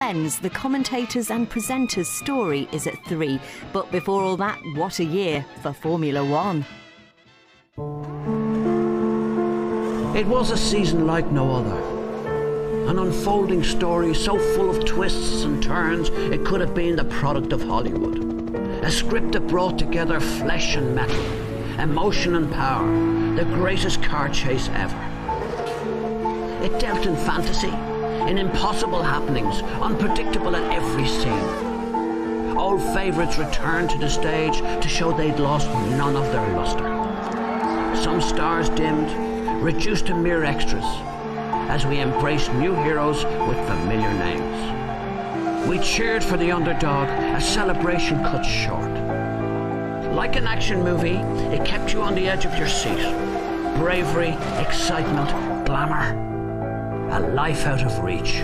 The commentators and presenters' story is at 3. But before all that, what a year for Formula One. It was a season like no other. An unfolding story so full of twists and turns it could have been the product of Hollywood. A script that brought together flesh and metal, emotion and power, the greatest car chase ever. It dealt in fantasy, in impossible happenings, unpredictable at every scene. Old favourites returned to the stage to show they'd lost none of their lustre. Some stars dimmed, reduced to mere extras, as we embraced new heroes with familiar names. We cheered for the underdog, a celebration cut short. Like an action movie, it kept you on the edge of your seat. Bravery, excitement, glamour, a life out of reach.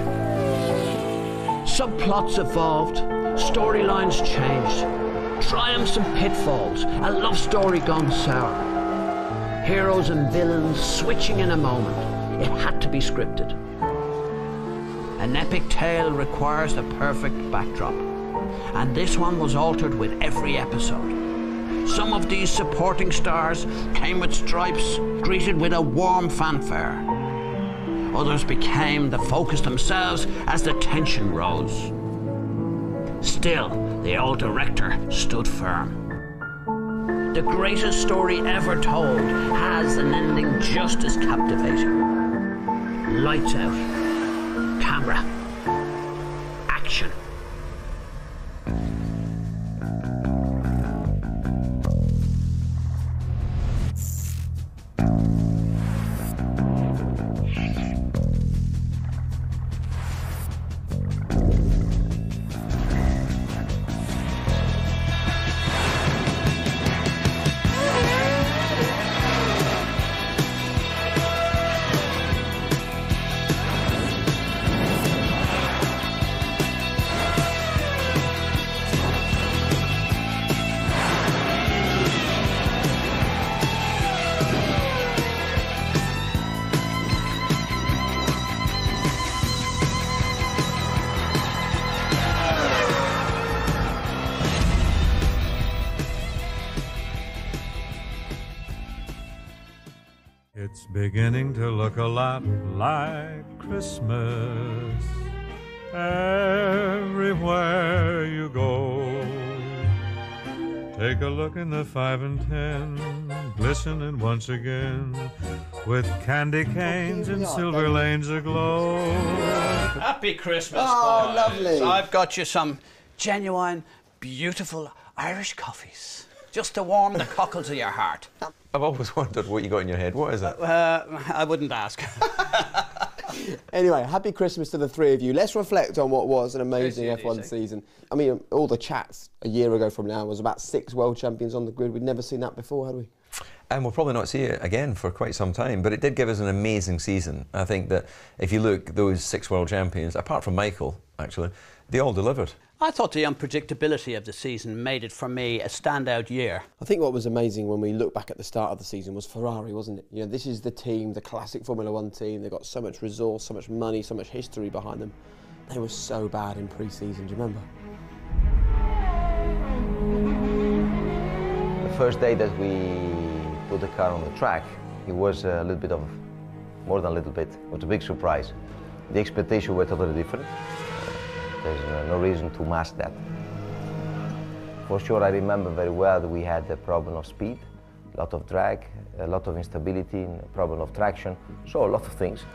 Subplots evolved, storylines changed, triumphs and pitfalls, a love story gone sour. Heroes and villains switching in a moment. It had to be scripted. An epic tale requires the perfect backdrop, and this one was altered with every episode. Some of these supporting stars came with stripes, greeted with a warm fanfare. Others became the focus themselves as the tension rose. Still, the old director stood firm. The greatest story ever told has an ending just as captivating. Lights out. Camera. Action. It's beginning to look a lot like Christmas everywhere you go. Take a look in the 5 and 10, glistening once again, with candy canes and silver lanes aglow. Happy Christmas, Oh, boys. lovely. I've got you some genuine, beautiful Irish coffees, just to warm the cockles of your heart. I've always wondered what you got in your head. What is it? I wouldn't ask. Anyway, happy Christmas to the three of you. Let's reflect on what was an amazing Take it F1 easy. season. I mean, all the chats a year ago from now was about 6 world champions on the grid. We'd never seen that before, had we? And we'll probably not see it again for quite some time, but it did give us an amazing season. I think that if you look, those 6 world champions, apart from Michael, actually, they all delivered. I thought the unpredictability of the season made it, for me, a standout year. I think what was amazing when we look back at the start of the season was Ferrari, wasn't it? You know, this is the team, the classic Formula One team. They've got so much resource, so much money, so much history behind them. They were so bad in pre-season, do you remember? The first day that we put the car on the track, it was a little bit of, more than a little bit, it was a big surprise. The expectations were totally different. There's no reason to mask that. For sure, I remember very well that we had the problem of speed, a lot of drag, a lot of instability, a problem of traction, so a lot of things.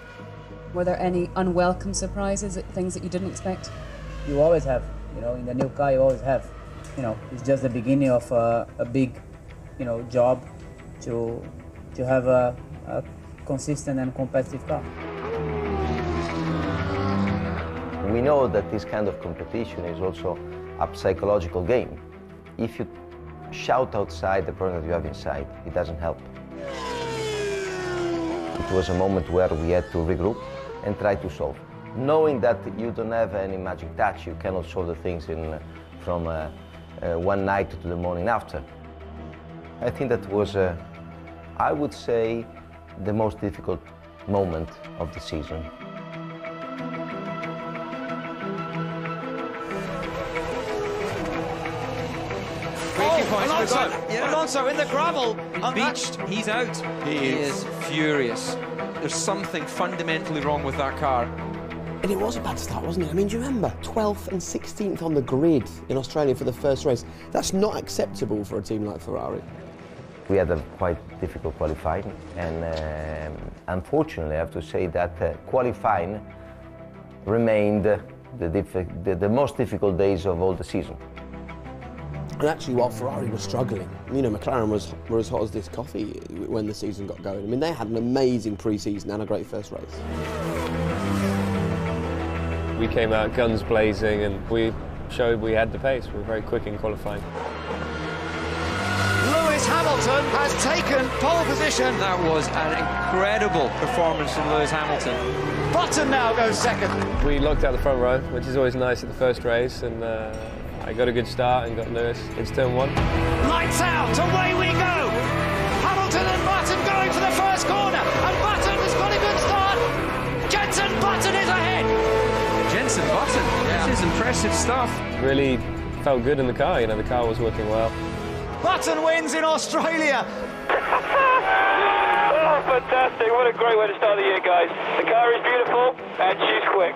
Were there any unwelcome surprises, things that you didn't expect? You always have, you know, in the new car you always have. You know, it's just the beginning of a big, you know, job to have a consistent and competitive car. We know that this kind of competition is also a psychological game. If you shout outside the problem that you have inside, it doesn't help. It was a moment where we had to regroup and try to solve. Knowing that you don't have any magic touch, you cannot solve the things from one night to the morning after. I think that was, I would say, the most difficult moment of the season. points. Alonso in the gravel. Beached, he's out. He is furious. There's something fundamentally wrong with that car. And it was a bad start, wasn't it? I mean, do you remember? 12th and 16th on the grid in Australia for the first race. That's not acceptable for a team like Ferrari. We had a quite difficult qualifying, and unfortunately I have to say that qualifying remained the most difficult days of all the season. And actually, while Ferrari was struggling, you know, McLaren were as hot as this coffee when the season got going. I mean, they had an amazing pre-season and a great first race. We came out guns blazing and we showed we had the pace. We were very quick in qualifying. Lewis Hamilton has taken pole position. That was an incredible performance from Lewis Hamilton. Button now goes second. We locked out the front row, which is always nice at the first race, and I got a good start and got Lewis into turn 1. Lights out, away we go! Hamilton and Button going for the first corner, and Button has got a good start. Jenson Button is ahead. Jenson Button, this is impressive stuff. Really felt good in the car, you know, the car was working well. Button wins in Australia. Oh, fantastic. What a great way to start the year, guys. The car is beautiful and she's quick.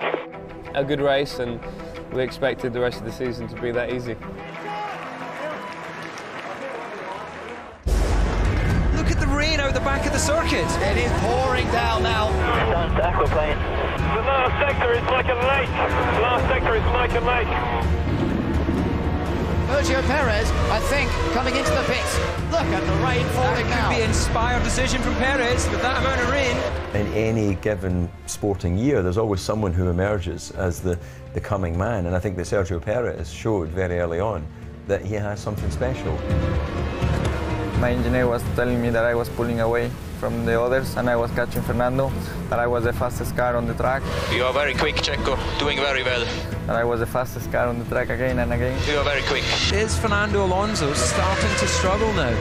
A good race, and we expected the rest of the season to be that easy. Look at the rain out the back of the circuit. It is pouring down now. Down to aquaplane. The last sector is like a lake. The last sector is like a lake. Sergio Perez, I think, coming into the pits. Look at the rain falling now. That could be an inspired decision from Perez with that amount of rain. In any given sporting year, there's always someone who emerges as the coming man, and I think that Sergio Perez showed very early on that he has something special. My engineer was telling me that I was pulling away from the others and I was catching Fernando, that I was the fastest car on the track. You are very quick, Checo, doing very well. And I was the fastest car on the track again and again. You are very quick. Is Fernando Alonso starting to struggle now?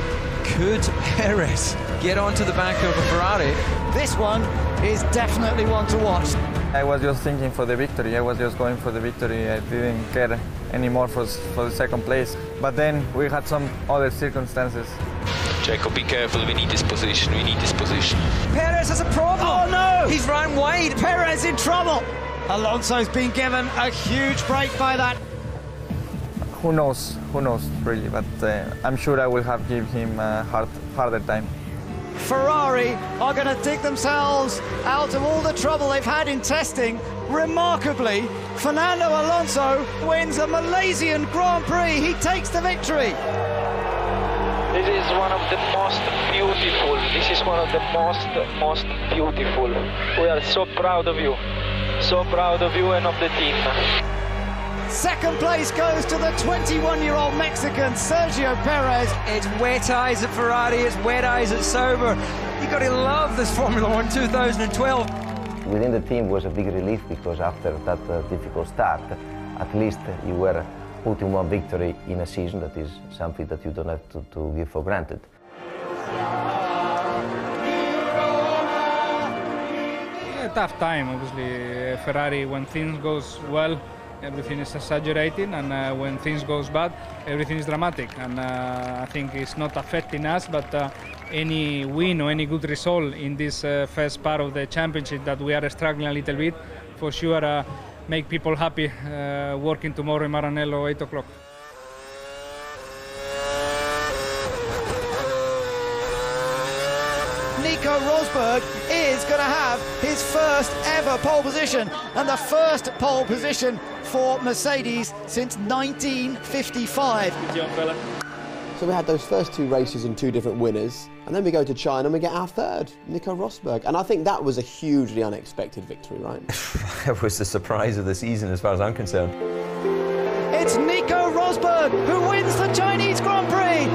Could Perez get onto the back of a Ferrari? This one is definitely one to watch. I was just thinking for the victory. I was just going for the victory. I didn't care anymore for the second place. But then we had some other circumstances. Checo, be careful. We need this position. We need this position. Perez has a problem. Oh no! He's ran wide. Perez in trouble. Alonso's been given a huge break by that. Who knows really, but I'm sure I will have given him a harder time. Ferrari are going to dig themselves out of all the trouble they've had in testing. Remarkably, Fernando Alonso wins a Malaysian Grand Prix. He takes the victory. This is one of the most beautiful. This is one of the most beautiful. We are so proud of you. So proud of you and of the team. Second place goes to the 21-year-old Mexican, Sergio Perez. It's wet eyes at Ferrari, it's wet eyes at Sauber. You've got to love this Formula 1 2012. Within the team was a big relief because after that difficult start, at least you were putting one victory in a season. That is something that you don't have to give for granted. A tough time, obviously. Ferrari, when things goes well, everything is exaggerating, and when things goes bad, everything is dramatic. And I think it's not affecting us, but any win or any good result in this first part of the championship that we are struggling a little bit, for sure make people happy working tomorrow in Maranello 8 o'clock. Nico Rosberg is going to have his first ever pole position, and the first pole position for Mercedes since 1955. Good job, fella. So we had those first two races and two different winners, and then we go to China and we get our third, Nico Rosberg. And I think that was a hugely unexpected victory, right? It was the surprise of the season as far as I'm concerned. It's Nico Rosberg who wins the Chinese Grand Prix.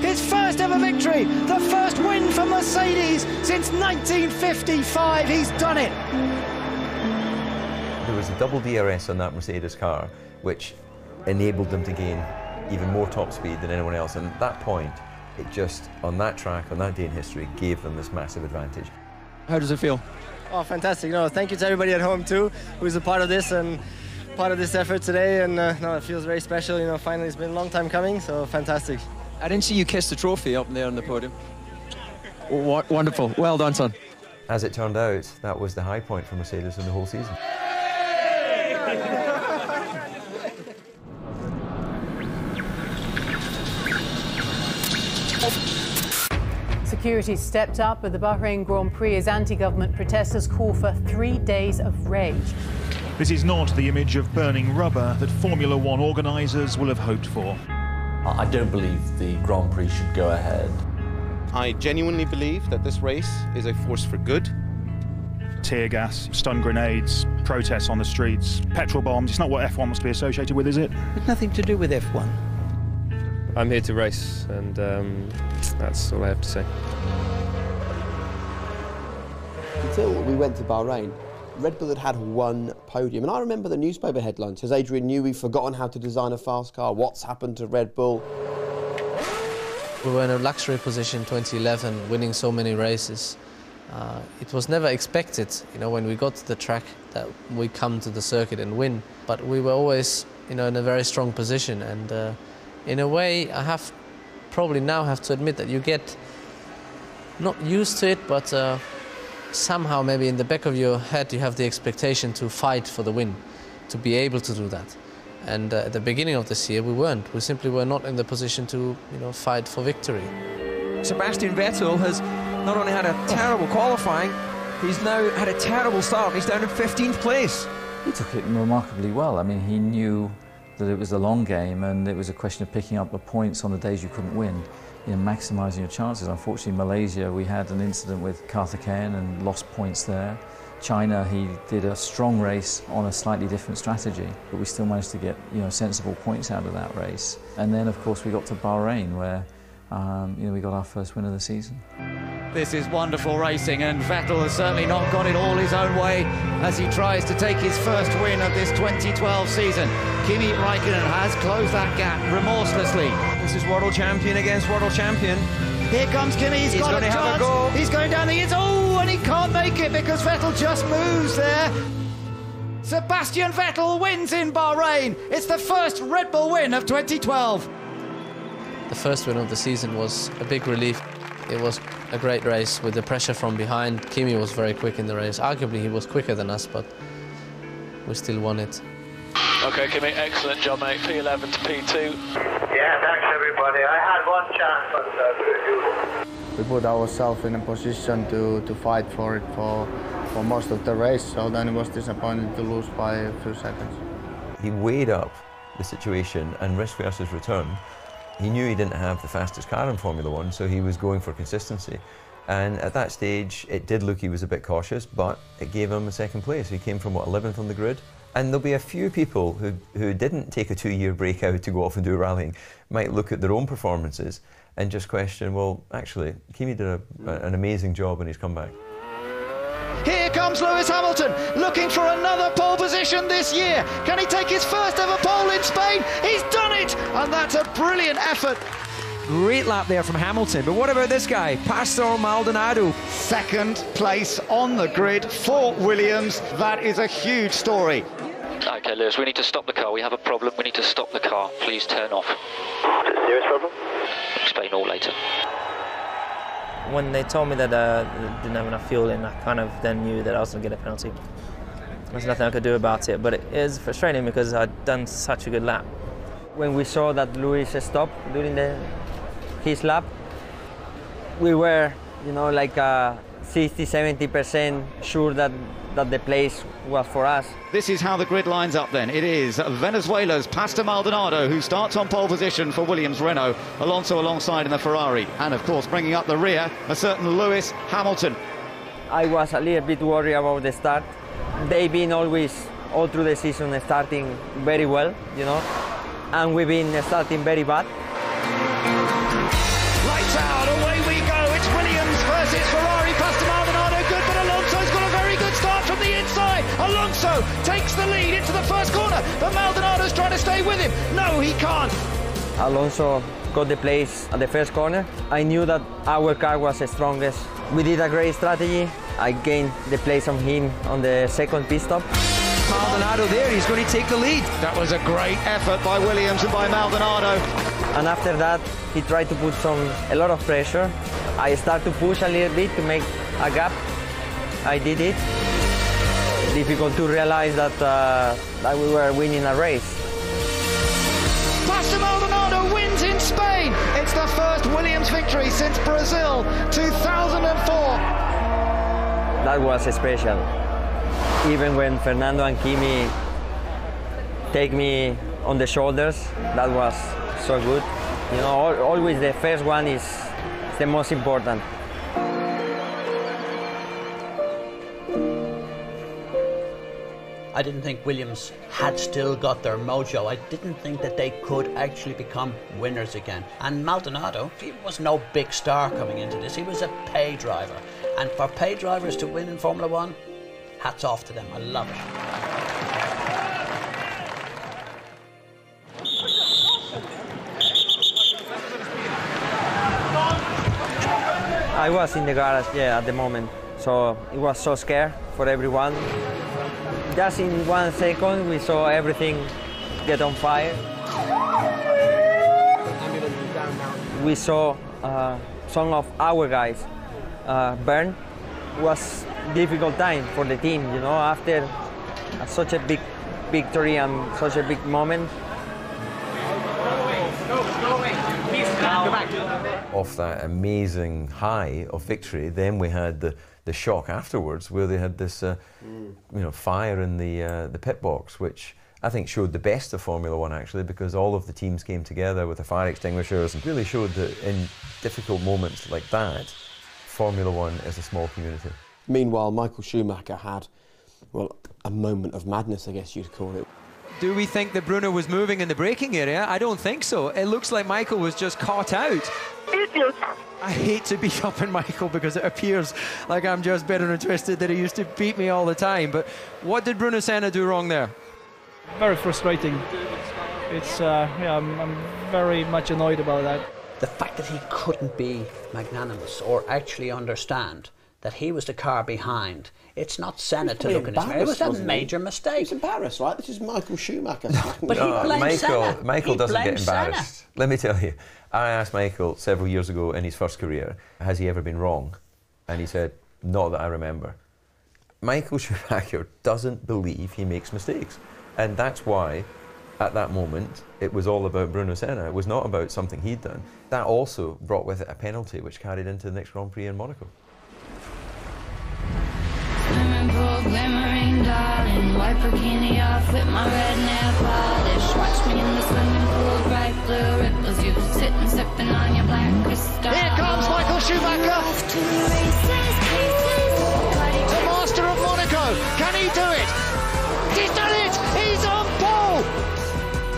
His first ever victory, the first win for Mercedes since 1955. He's done it. There was a double DRS on that Mercedes car, which enabled them to gain even more top speed than anyone else. And at that point, it just, on that track, on that day in history, gave them this massive advantage. How does it feel? Oh, fantastic. No, thank you to everybody at home too, who is a part of this. And part of this effort today, and no, it feels very special. You know, finally, it's been a long time coming, so fantastic. I didn't see you kiss the trophy up there on the podium. Wonderful. Well done, son. As it turned out, that was the high point for Mercedes in the whole season. Security stepped up at the Bahrain Grand Prix as anti-government protesters call for 3 days of rage. This is not the image of burning rubber that Formula One organisers will have hoped for. I don't believe the Grand Prix should go ahead. I genuinely believe that this race is a force for good. Tear gas, stun grenades, protests on the streets, petrol bombs. It's not what F1 must be associated with, is it? It's nothing to do with F1. I'm here to race, and that's all I have to say. Until we went to Bahrain, Red Bull had one podium, and I remember the newspaper headlines. Has Adrian Newey forgotten how to design a fast car? What's happened to Red Bull? We were in a luxury position 2011, winning so many races. It was never expected, you know, when we got to the track that we come to the circuit and win. But we were always, you know, in a very strong position, and in a way, I probably now have to admit that you get not used to it, but somehow maybe in the back of your head you have the expectation to fight for the win, to be able to do that. And at the beginning of this year we weren't. We simply were not in the position to, you know, fight for victory. Sebastian Vettel has not only had a terrible qualifying, he's now had a terrible start. He's down in 15th place. He took it remarkably well. I mean, he knew that it was a long game and it was a question of picking up the points on the days you couldn't win, you know, maximising your chances. Unfortunately, Malaysia, we had an incident with Karthikeyan and lost points there. China, he did a strong race on a slightly different strategy, but we still managed to get, you know, sensible points out of that race. And then, of course, we got to Bahrain, where you know, we got our first win of the season. This is wonderful racing, and Vettel has certainly not got it all his own way as he tries to take his first win of this 2012 season. Kimi Räikkönen has closed that gap remorselessly. This is world champion against world champion. Here comes Kimi, he's got a chance. He's going down the inside. Oh, and he can't make it because Vettel just moves there. Sebastian Vettel wins in Bahrain. It's the first Red Bull win of 2012. The first win of the season was a big relief. It was a great race with the pressure from behind. Kimi was very quick in the race. Arguably he was quicker than us, but we still won it. Okay, Kimi, excellent job, mate. P11 to P2. Yeah, thanks everybody. I had one chance, but we put ourselves in a position to fight for it for most of the race, so then it was disappointing to lose by a few seconds. He weighed up the situation and risk versus return. He knew he didn't have the fastest car in Formula One, so he was going for consistency. And at that stage, it did look he was a bit cautious, but it gave him a second place. He came from, what, 11th on the grid? And there'll be a few people who didn't take a 2-year break out to go off and do rallying, might look at their own performances and just question, well, actually, Kimi did an amazing job when he's come back. Here comes Lewis Hamilton, looking for another pole position this year. Can he take his first ever pole in Spain? He's done it, and that's a brilliant effort. Great lap there from Hamilton, but what about this guy, Pastor Maldonado? Second place on the grid for Williams. That is a huge story. Okay, Lewis, we need to stop the car. We have a problem. We need to stop the car. Please turn off. Serious problem? Explain all later. When they told me that I didn't have enough fuel in, I kind of then knew that I was going to get a penalty. There's nothing I could do about it, but it is frustrating because I'd done such a good lap. When we saw that Lewis stopped during his lap, we were, you know, like 60–70% sure that the place was for us. This is how the grid lines up then. It is Venezuela's Pastor Maldonado who starts on pole position for Williams Renault, Alonso alongside in the Ferrari, and of course bringing up the rear a certain Lewis Hamilton. I was a little bit worried about the start. They've been always, all through the season, starting very well, you know, and we've been starting very bad. Lights out, away we go. It's Williams versus Ferrari. Pastor Maldonado good, but Alonso's got a very good start from the inside. Alonso takes the lead into the first corner, but Maldonado's trying to stay with him. No, he can't. Alonso got the place at the first corner. I knew that our car was the strongest. We did a great strategy. I gained the place on him on the second pit stop. Maldonado there, he's going to take the lead. That was a great effort by Williams and by Maldonado. And after that, he tried to put a lot of pressure. I started to push a little bit to make a gap. I did it. Difficult to realize that we were winning a race. Pastor Maldonado wins in Spain. It's the first Williams victory since Brazil 2004. That was special. Even when Fernando and Kimi take me on the shoulders, that was so good. You know, always the first one is the most important. I didn't think Williams had still got their mojo. I didn't think that they could actually become winners again. And Maldonado, he was no big star coming into this. He was a pay driver. And for pay drivers to win in Formula One, hats off to them. I love it. I was in the garage, at the moment. So it was so scared for everyone. Just in 1 second, we saw everything get on fire. We saw some of our guys burn. It was a difficult time for the team, you know, after such a big victory and such a big moment. Off that amazing high of victory, then we had the shock afterwards, where they had this fire in the pit box, which I think showed the best of Formula One, actually, because all of the teams came together with the fire extinguishers and really showed that in difficult moments like that, Formula One is a small community. Meanwhile, Michael Schumacher had, well, a moment of madness, I guess you'd call it. Do we think that Bruno was moving in the braking area? I don't think so. It looks like Michael was just caught out. I hate to beat up on Michael because it appears like I'm just bitter and twisted that he used to beat me all the time. But what did Bruno Senna do wrong there? Very frustrating. It's I'm very much annoyed about that. The fact that he couldn't be magnanimous or actually understand that he was the car behind. It's not Senna to look in his mirror. It was a major mistake. He's embarrassed, right? This is Michael Schumacher. But he blames Senna. Michael doesn't get embarrassed. Senna. Let me tell you, I asked Michael several years ago in his first career, has he ever been wrong? And he said, not that I remember. Michael Schumacher doesn't believe he makes mistakes. And that's why, at that moment, it was all about Bruno Senna. It was not about something he'd done. That also brought with it a penalty, which carried into the next Grand Prix in Monaco. Swimming pool, glimmering, darling. White bikini off with my red nail polish. Watch me in the swimming pool, bright blue ripples. You sitting, sipping on your black crystal. Here comes Michael Schumacher. The master of Monaco. Can he do it? He's done it! He's on pole!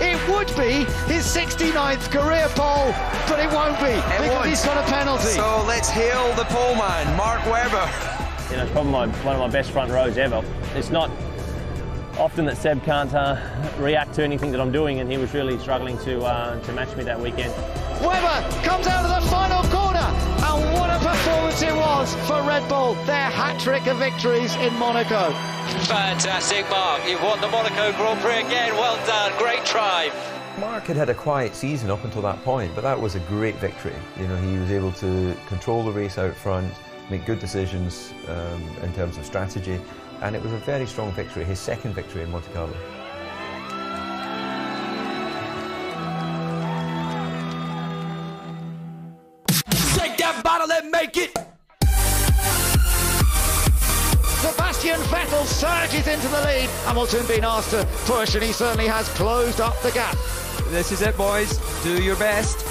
It would be his 69th career pole, but it won't be because he's got a penalty. So let's hail the pole man, Mark Webber. You know, it's probably one of my best front rows ever. It's not often that Seb can't react to anything that I'm doing, and he was really struggling to match me that weekend. Webber comes out of the final corner, and what a performance it was for Red Bull. Their hat-trick of victories in Monaco. Fantastic, Mark. You've won the Monaco Grand Prix again. Well done. Great try. Mark had a quiet season up until that point, but that was a great victory. You know, he was able to control the race out front, make good decisions in terms of strategy, and it was a very strong victory, his second victory in Monte Carlo. Take that bottle and make it! Sebastian Vettel surges into the lead. Hamilton being asked to push, and he certainly has closed up the gap. This is it, boys. Do your best.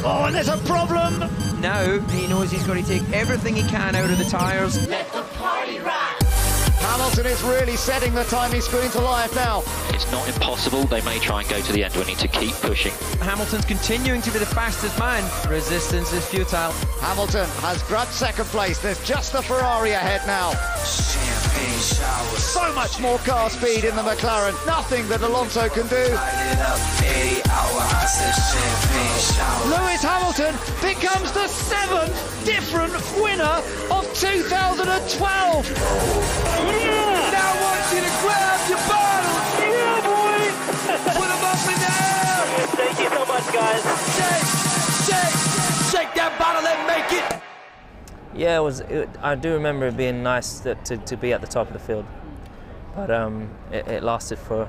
Oh, and there's a problem. Now he knows he's got to take everything he can out of the tyres. Let the party rock. Hamilton is really setting the timing screen to life now. It's not impossible. They may try and go to the end. We need to keep pushing. Hamilton's continuing to be the fastest man. Resistance is futile. Hamilton has grabbed second place. There's just the Ferrari ahead now. So much more car speed in the McLaren. Nothing that Alonso can do. Lewis Hamilton becomes the 7th different winner of 2012. Now watch you to grab your bottles. Yeah, boy. Put them up in the air. Thank you so much, guys. Shake that bottle and make it. Yeah, I do remember it being nice to be at the top of the field, but it lasted for,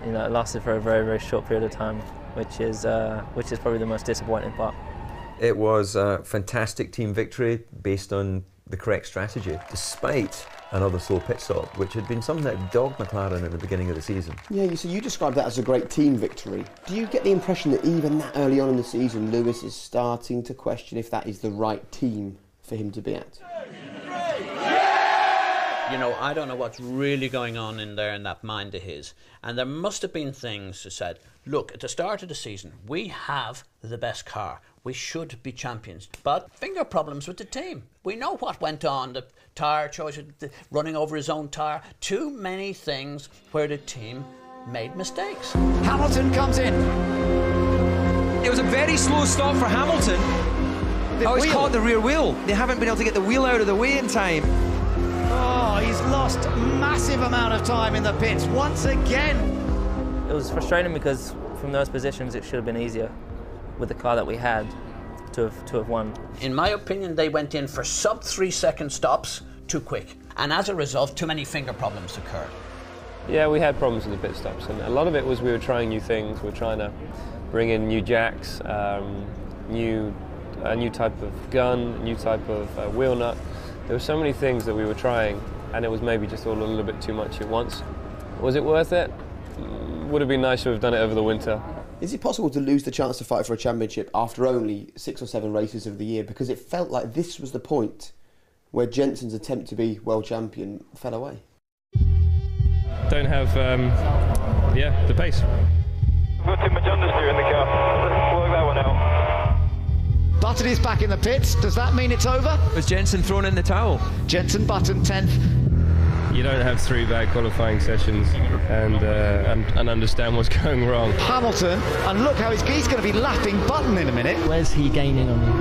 it lasted for a very, very short period of time, which is probably the most disappointing part. It was a fantastic team victory based on the correct strategy, despite another slow pit stop, which had been something that dogged McLaren at the beginning of the season. Yeah, so you described that as a great team victory. Do you get the impression that even that early on in the season, Lewis is starting to question if that is the right team for him to be at? You know, I don't know what's really going on in there in that mind of his. And there must have been things that said, look, at the start of the season, we have the best car. We should be champions. But finger problems with the team. We know what went on. The tyre choice, running over his own tyre. Too many things where the team made mistakes. Hamilton comes in. It was a very slow stop for Hamilton. He's caught the rear wheel. They haven't been able to get the wheel out of the way in time. Oh, he's lost a massive amount of time in the pits once again. It was frustrating because from those positions it should have been easier with the car that we had to have won. In my opinion, they went in for sub 3 second stops too quick, and as a result, too many finger problems occurred. Yeah, we had problems with the pit stops, and a lot of it was we were trying new things. We were trying to bring in new jacks, a new type of gun, new type of wheel nut. There were so many things that we were trying, and it was maybe just all a little bit too much at once. Was it worth it? Would have been nice to have done it over the winter. Is it possible to lose the chance to fight for a championship after only 6 or 7 races of the year? Because it felt like this was the point where Jensen's attempt to be world champion fell away. Don't have, the pace. We've got too much understeer in the car. Let's work that one out. Button is back in the pits. Does that mean it's over? Was Jensen thrown in the towel? Jensen, Button, 10th. You don't have 3 bad qualifying sessions and understand what's going wrong. Hamilton, and look how he's going to be lapping Button in a minute. Where's he gaining on you?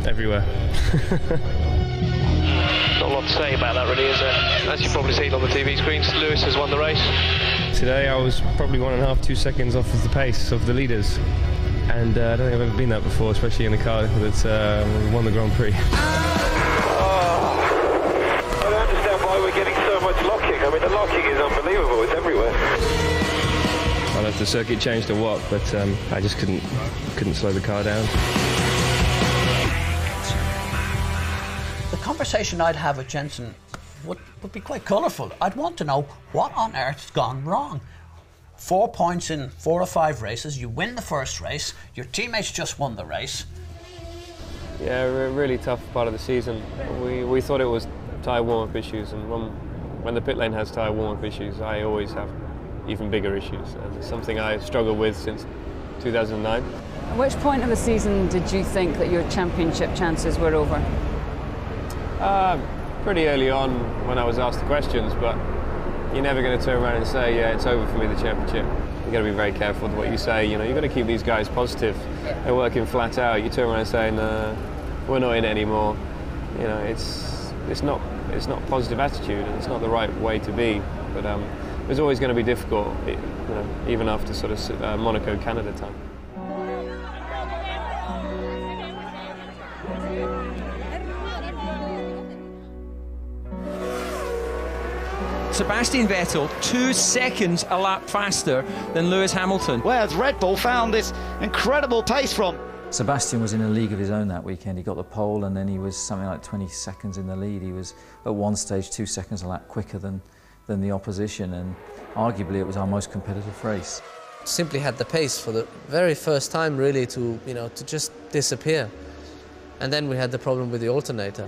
Everywhere. Not a lot to say about that really, is there? As you've probably seen on the TV screens, Lewis has won the race. Today I was probably 1.5, 2 seconds off of the pace of the leaders. And I don't think I've ever been that before, especially in a car that's won the Grand Prix. I don't understand why we're getting so much locking. I mean, the locking is unbelievable. It's everywhere. I don't know if the circuit changed or what, but I just couldn't slow the car down. The conversation I'd have with Jensen would be quite colourful. I'd want to know what on earth's gone wrong. 4 points in 4 or 5 races, you win the first race, your teammates just won the race. Yeah, a really tough part of the season. We thought it was tyre warm-up issues, and when the pit lane has tyre warm-up issues, I always have even bigger issues. And it's something I struggled with since 2009. At which point of the season did you think that your championship chances were over? Pretty early on when I was asked the questions, but you're never going to turn around and say, yeah, it's over for me, the championship. You've got to be very careful with what you say. You know, you've got to keep these guys positive. They're working flat out. You turn around and say, no, we're not in it anymore. You know, it's not a positive attitude, and it's not the right way to be. But it was always going to be difficult, you know, even after sort of Monaco, Canada time. Sebastian Vettel 2 seconds a lap faster than Lewis Hamilton. Where's Red Bull found this incredible pace from? Sebastian was in a league of his own that weekend. He got the pole and then he was something like 20 seconds in the lead. He was at one stage 2 seconds a lap quicker than the opposition, and arguably it was our most competitive race. Simply had the pace for the very first time really to just disappear. And then we had the problem with the alternator.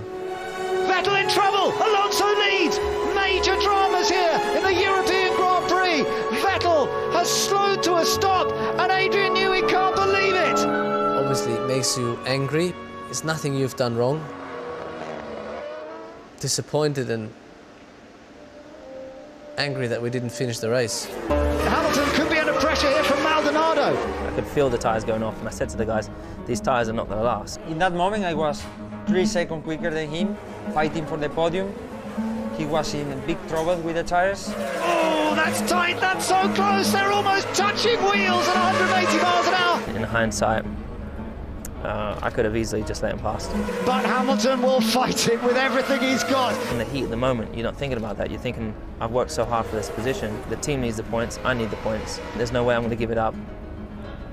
Vettel in trouble! Alonso leads! Major dramas here in the European Grand Prix! Vettel has slowed to a stop, and Adrian Newey can't believe it! Obviously it makes you angry. It's nothing you've done wrong. Disappointed and angry that we didn't finish the race. Hamilton could be under pressure here from Maldonado. I could feel the tyres going off, and I said to the guys, these tyres are not going to last. In that moment I was 3 seconds quicker than him, fighting for the podium. he was in big trouble with the tires. Oh, that's tight, that's so close. They're almost touching wheels at 180 miles an hour. In hindsight, I could have easily just let him pass. But Hamilton will fight it with everything he's got. In the heat of the moment, you're not thinking about that. You're thinking, I've worked so hard for this position. The team needs the points, I need the points. There's no way I'm going to give it up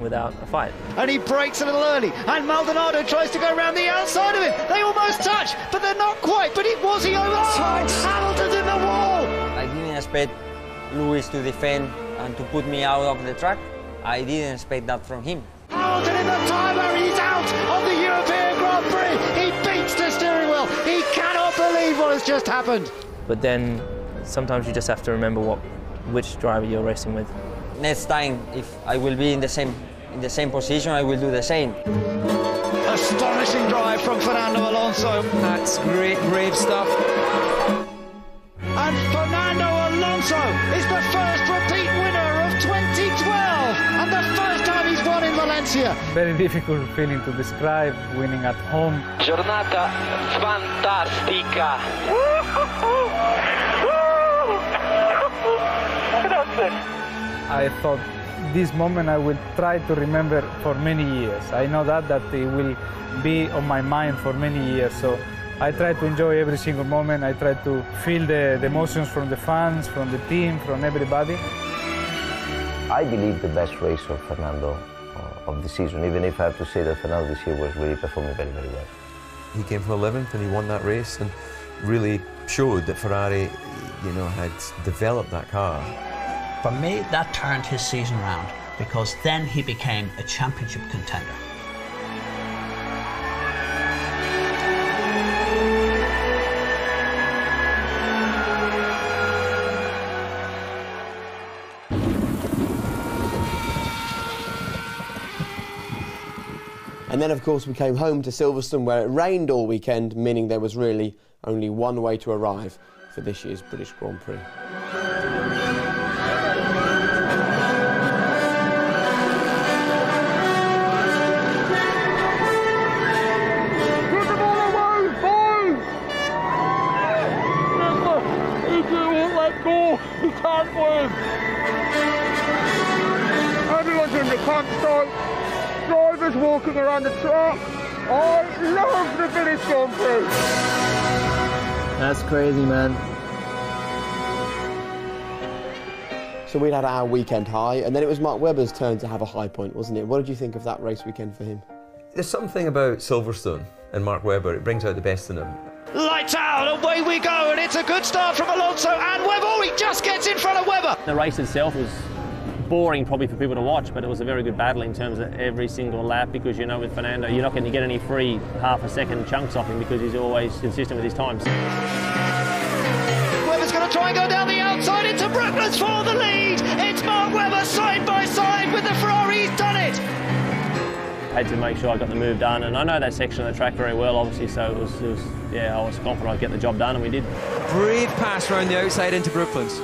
without a fight. And he breaks a little early, and Maldonado tries to go around the outside of him. They almost touch, but they're not quite. But it was he over. Hamilton's in the wall. I didn't expect Lewis to defend and to put me out of the track. I didn't expect that from him. Hamilton in the timer, he's out of the European Grand Prix. He beats the steering wheel. He cannot believe what has just happened. But then sometimes you just have to remember which driver you're racing with. Next time, if I will be in the same position, I will do the same. Astonishing drive from Fernando Alonso. That's great, brave stuff. And Fernando Alonso is the first repeat winner of 2012 and the first time he's won in Valencia. Very difficult feeling to describe, winning at home. Giornata fantastica. I thought this moment I will try to remember for many years. I know that it will be on my mind for many years. So I try to enjoy every single moment. I try to feel the emotions from the fans, from the team, from everybody. I believe the best race of Fernando of the season, even if I have to say that Fernando this year was really performing very, very well. He came from 11th and he won that race and really showed that Ferrari, had developed that car. For me, that turned his season round because then he became a championship contender. And then, of course, we came home to Silverstone, where it rained all weekend, meaning there was really only one way to arrive for this year's British Grand Prix. He can't win. Everyone's in the campsite. Drivers walking around the track. I love the British Grand Prix. That's crazy, man. So we'd had our weekend high, and then it was Mark Webber's turn to have a high point, wasn't it? What did you think of that race weekend for him? There's something about Silverstone and Mark Webber, it brings out the best in him. Lights out, away we go, and it's a good start from Alonso and Webber. Oh, he just gets in front of Webber. The race itself was boring probably for people to watch, but it was a very good battle in terms of every single lap, because with Fernando you're not going to get any free half-a-second chunks off him because he's always consistent with his times. Webber's going to try and go down the outside into Brooklands for the lead. It's Mark Webber side by side with the Ferrari. He's done it. I had to make sure I got the move done, and I know that section of the track very well, obviously, so it was I was confident I'd get the job done, and we did. Brave pass around the outside into Brooklands.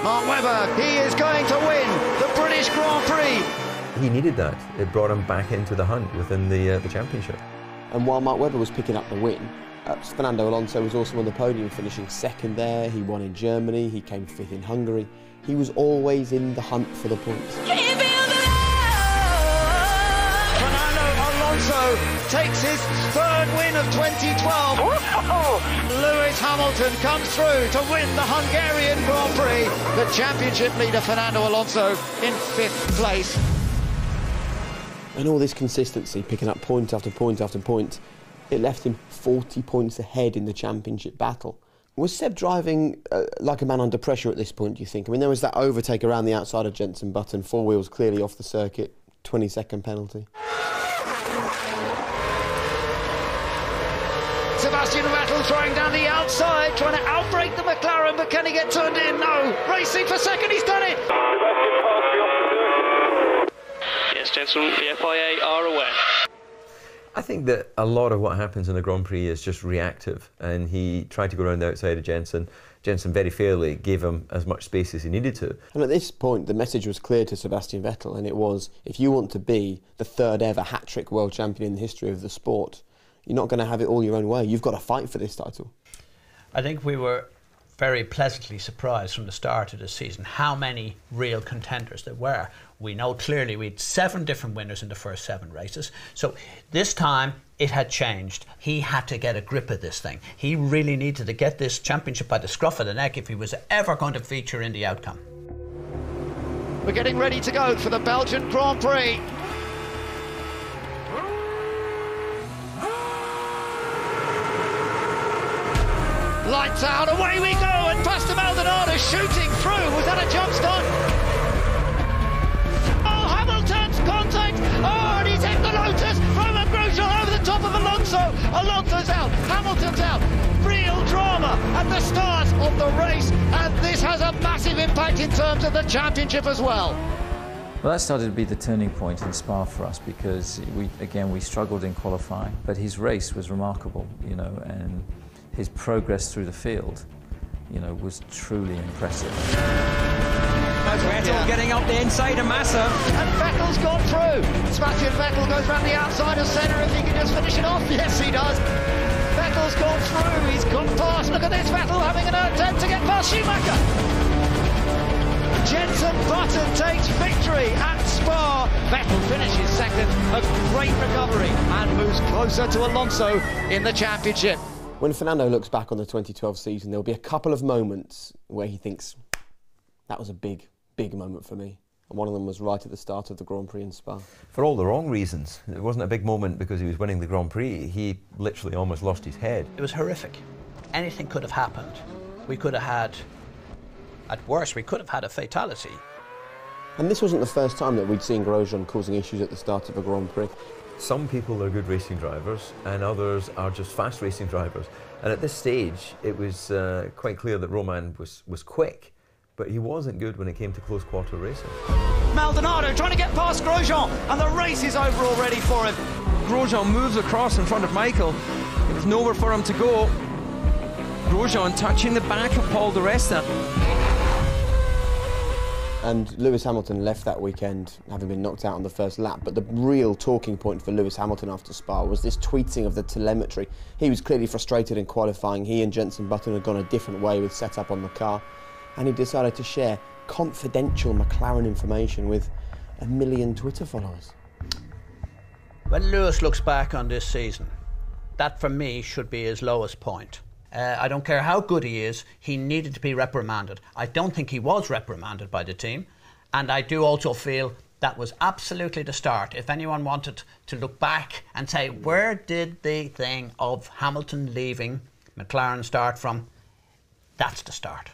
Mark Webber, he is going to win the British Grand Prix. He needed that. It brought him back into the hunt within the championship. And while Mark Webber was picking up the win, Fernando Alonso was also on the podium, finishing second there. He won in Germany, he came fifth in Hungary. He was always in the hunt for the points. Alonso takes his third win of 2012. Lewis Hamilton comes through to win the Hungarian Grand Prix. The championship leader Fernando Alonso in fifth place. And all this consistency, picking up point after point after point, it left him 40 points ahead in the championship battle. Was Seb driving like a man under pressure at this point, do you think? I mean, there was that overtake around the outside of Jenson Button, four wheels clearly off the circuit, 20-second penalty. Sebastian Vettel trying down the outside, trying to outbrake the McLaren, but can he get turned in? No. Racing for second, he's done it. Yes, gentlemen, the FIA are aware. I think that a lot of what happens in a Grand Prix is just reactive, and he tried to go around the outside of Jenson. Jenson very fairly gave him as much space as he needed to. And at this point, the message was clear to Sebastian Vettel, and it was, if you want to be the third ever hat-trick world champion in the history of the sport, you're not going to have it all your own way. You've got to fight for this title. I think we were very pleasantly surprised from the start of the season how many real contenders there were. We know clearly we had 7 different winners in the first 7 races. So this time it had changed. He had to get a grip of this thing. He really needed to get this championship by the scruff of the neck if he was ever going to feature in the outcome. We're getting ready to go for the Belgian Grand Prix. Lights out, away we go, and Pastor Maldonado shooting through. Was that a jump start? Oh, Hamilton's contact! Oh, and he's hit the Lotus! Romain Grosjean over the top of Alonso! Alonso's out, Hamilton's out. Real drama at the start of the race, and this has a massive impact in terms of the championship as well. Well, that started to be the turning point in Spa for us because we struggled in qualifying, but his race was remarkable, you know, and his progress through the field, you know, was truly impressive. Vettel getting up the inside of Massa. And Vettel's gone through. Sebastian Vettel goes round the outside of centre if he can just finish it off. Yes, he does. Vettel's gone through. He's gone past. Look at this, Vettel having an attempt to get past Schumacher. Jenson Button takes victory at Spa. Vettel finishes second. A great recovery and moves closer to Alonso in the championship. When Fernando looks back on the 2012 season, there'll be a couple of moments where he thinks, that was a big, big moment for me. And one of them was right at the start of the Grand Prix in Spa. For all the wrong reasons. It wasn't a big moment because he was winning the Grand Prix. He literally almost lost his head. It was horrific. Anything could have happened. We could have had, at worst, we could have had a fatality. And this wasn't the first time that we'd seen Grosjean causing issues at the start of a Grand Prix. Some people are good racing drivers and others are just fast racing drivers. And at this stage, it was quite clear that Romain was quick, but he wasn't good when it came to close quarter racing. Maldonado trying to get past Grosjean, and the race is over already for him. Grosjean moves across in front of Michael. There's nowhere for him to go. Grosjean touching the back of Paul di Resta. And Lewis Hamilton left that weekend having been knocked out on the first lap, but the real talking point for Lewis Hamilton after Spa was this tweeting of the telemetry. He was clearly frustrated in qualifying. He and Jenson Button had gone a different way with setup on the car, and he decided to share confidential McLaren information with 1 million Twitter followers. When Lewis looks back on this season, that for me should be his lowest point. I don't care how good he is, he needed to be reprimanded. I don't think he was reprimanded by the team, and I do also feel that was absolutely the start. If anyone wanted to look back and say, where did the thing of Hamilton leaving McLaren start from? That's the start.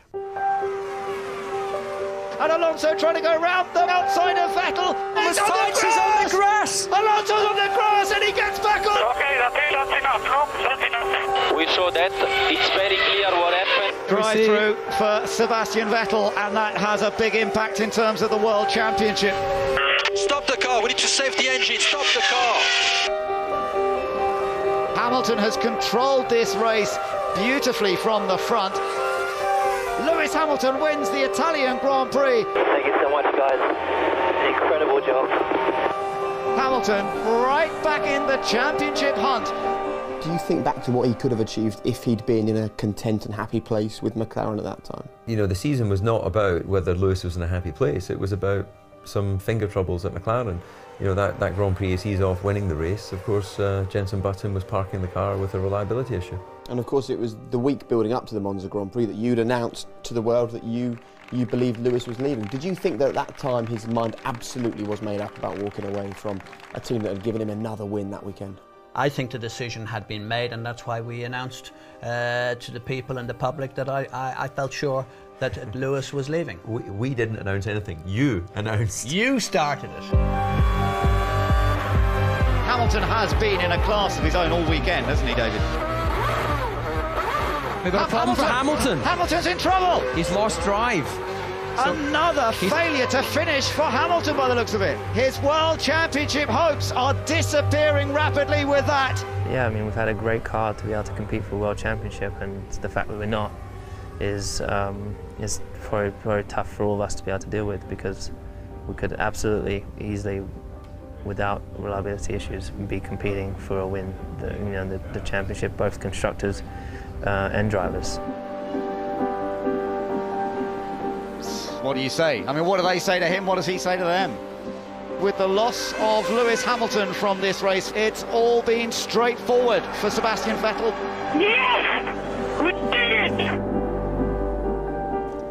And Alonso trying to go round the outside of Vettel. He's on the grass! Alonso's on the grass and he gets back on! Okay, that's enough. No, that's enough. We saw that. It's very clear what happened. Drive through for Sebastian Vettel, and that has a big impact in terms of the World Championship. Stop the car. We need to save the engine. Stop the car. Hamilton has controlled this race beautifully from the front. Lewis Hamilton wins the Italian Grand Prix. Thank you so much, guys. Incredible job. Hamilton right back in the championship hunt. Do you think back to what he could have achieved if he'd been in a content and happy place with McLaren at that time? You know, the season was not about whether Lewis was in a happy place. It was about some finger troubles at McLaren. You know, that Grand Prix, as he's off winning the race, of course, Jenson Button was parking the car with a reliability issue. And of course, it was the week building up to the Monza Grand Prix that you'd announced to the world that you believed Lewis was leaving. Did you think that at that time his mind absolutely was made up about walking away from a team that had given him another win that weekend? I think the decision had been made, and that's why we announced to the people and the public that I felt sure that Lewis was leaving. We didn't announce anything. You announced. You started it. Hamilton has been in a class of his own all weekend, hasn't he, David? We've got a problem for Hamilton. Hamilton's in trouble. He's lost drive. Another failure to finish for Hamilton by the looks of it. His World Championship hopes are disappearing rapidly with that. Yeah, I mean, we've had a great car to be able to compete for World Championship, and the fact that we're not is very tough for all of us to be able to deal with, because we could absolutely easily, without reliability issues, be competing for a win, the championship, both constructors and drivers. What do you say? I mean, what do they say to him? What does he say to them? With the loss of Lewis Hamilton from this race, it's all been straightforward for Sebastian Vettel. Yes! We did it!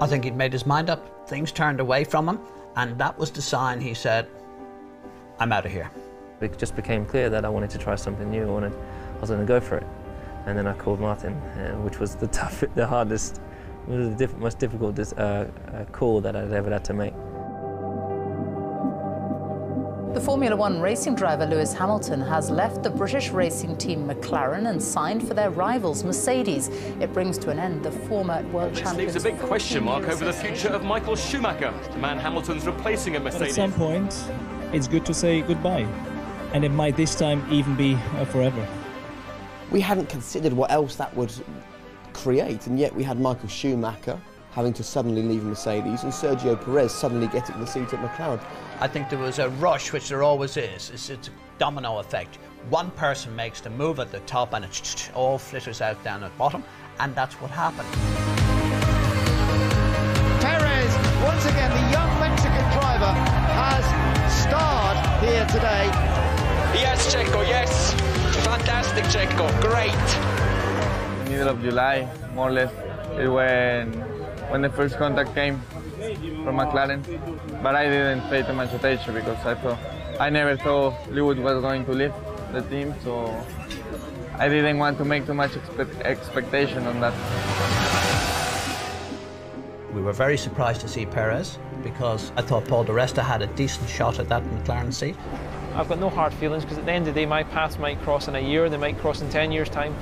I think he'd made his mind up. Things turned away from him, and that was the sign he said, I'm out of here. It just became clear that I wanted to try something new. I was going to go for it. And then I called Martin, which was the hardest, most difficult call that I'd ever had to make. The Formula One racing driver Lewis Hamilton has left the British racing team McLaren and signed for their rivals Mercedes. It brings to an end the former world champion. This leaves a big question mark over the future of Michael Schumacher, the man Hamilton's replacing at Mercedes. At some point, it's good to say goodbye, and it might this time even be forever. We hadn't considered what else that would create, and yet we had Michael Schumacher having to suddenly leave Mercedes and Sergio Perez suddenly getting the seat at McLaren. I think there was a rush, which there always is. It's a domino effect. One person makes the move at the top and it all flitters out down at the bottom, and that's what happened. Perez, once again, the young Mexican driver, has starred here today. Yes, Checo, yes. Fantastic, Checo. Great. Middle of July, more or less, is when the first contact came from McLaren, but I didn't pay too much attention because I never thought Lewis was going to leave the team, so I didn't want to make too much expectation on that. We were very surprised to see Perez because I thought Paul di Resta had a decent shot at that McLaren seat. I've got no hard feelings because at the end of the day my paths might cross in a year, they might cross in 10 years' time,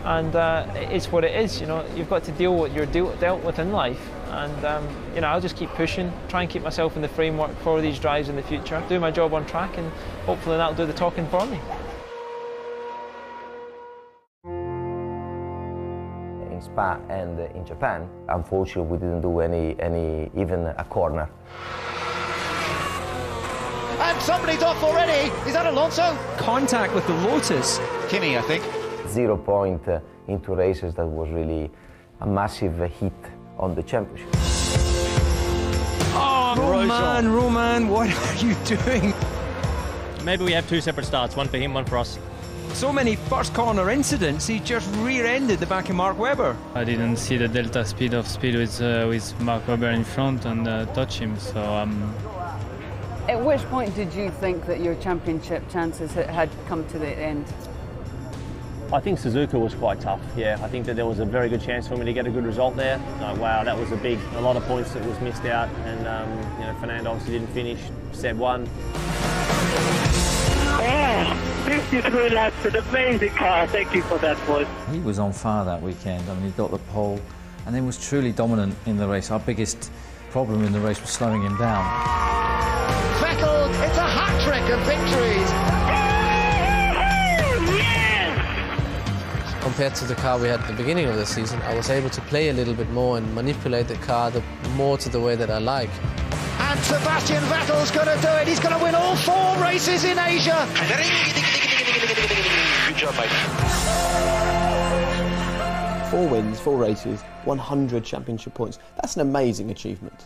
and it's what it is. You know, you've got to deal with what you're dealt with in life, and you know, I'll just keep pushing, try and keep myself in the framework for these drives in the future, do my job on track, and hopefully that'll do the talking for me. In Spa and in Japan, unfortunately, we didn't do even a corner. And somebody's off already. Is that Alonso? Contact with the Lotus. Kimi, I think. 0 point into races, that was really a massive hit on the championship. Oh, Roman, what are you doing? Maybe we have two separate starts, one for him, one for us. So many first corner incidents, he just rear-ended the back of Mark Webber. I didn't see the delta speed with Mark Webber in front and touch him, so At which point did you think that your championship chances had come to the end? I think Suzuka was quite tough, yeah. I think that there was a very good chance for me to get a good result there. Wow, that was a lot of points that was missed out, and you know, Fernando obviously didn't finish. Seb won. 53 laps, an amazing car. Thank you for that, boys. He was on fire that weekend. I mean, he got the pole and then was truly dominant in the race. Our biggest problem in the race was slowing him down. Vettel, it's a hat-trick of victories. Compared to the car we had at the beginning of the season, I was able to play a little bit more and manipulate the car more to the way that I like. And Sebastian Vettel's going to do it. He's going to win all 4 races in Asia. Good job, mate. 4 wins, 4 races, 100 championship points. That's an amazing achievement.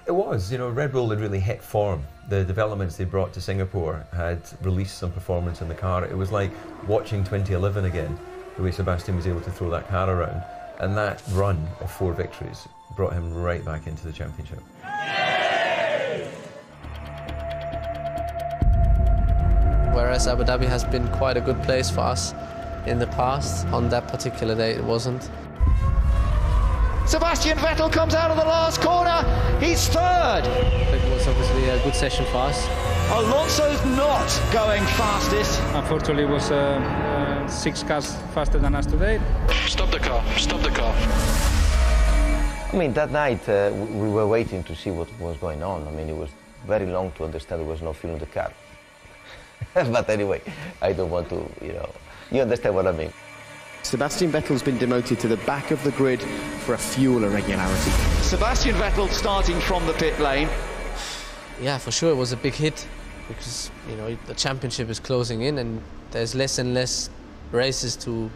It was. You know, Red Bull had really hit form. The developments they brought to Singapore had released some performance in the car. It was like watching 2011 again, the way Sebastian was able to throw that car around. And that run of 4 victories brought him right back into the championship. Whereas Abu Dhabi has been quite a good place for us in the past, on that particular day it wasn't. Sebastian Vettel comes out of the last corner. He's third. It was obviously a good session for us. Alonso's not going fastest. Unfortunately, it was 6 cars faster than us today. Stop the car, stop the car. I mean, that night we were waiting to see what was going on. I mean, it was very long to understand there was no fuel in the car. But anyway, I don't want to, you know, you understand what I mean. Sebastian Vettel's been demoted to the back of the grid for a fuel irregularity. Sebastian Vettel starting from the pit lane. Yeah, for sure it was a big hit because, you know, the championship is closing in and there's less and less races to